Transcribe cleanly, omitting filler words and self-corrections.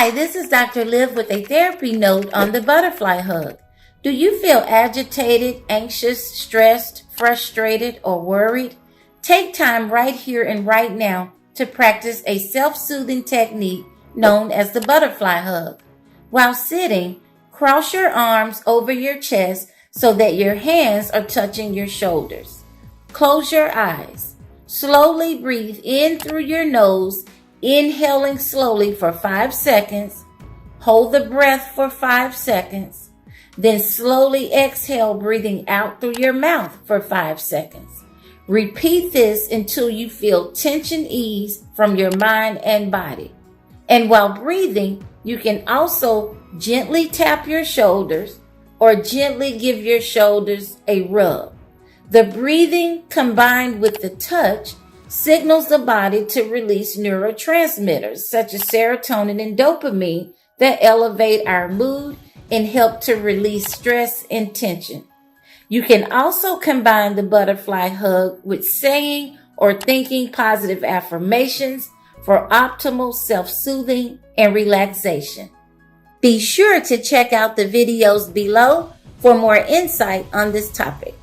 Hi, this is Dr. Liv with a therapy note on the butterfly hug. Do you feel agitated, anxious, stressed, frustrated, or worried? Take time right here and right now to practice a self-soothing technique known as the butterfly hug. While sitting, cross your arms over your chest so that your hands are touching your shoulders. Close your eyes. Slowly breathe in through your nose, inhaling slowly for 5 seconds. Hold the breath for 5 seconds. Then slowly exhale, breathing out through your mouth for 5 seconds. Repeat this until you feel tension ease from your mind and body. And while breathing, you can also gently tap your shoulders or gently give your shoulders a rub. The breathing combined with the touch signals the body to release neurotransmitters such as serotonin and dopamine that elevate our mood and help to release stress and tension. You can also combine the butterfly hug with saying or thinking positive affirmations for optimal self-soothing and relaxation. Be sure to check out the videos below for more insight on this topic.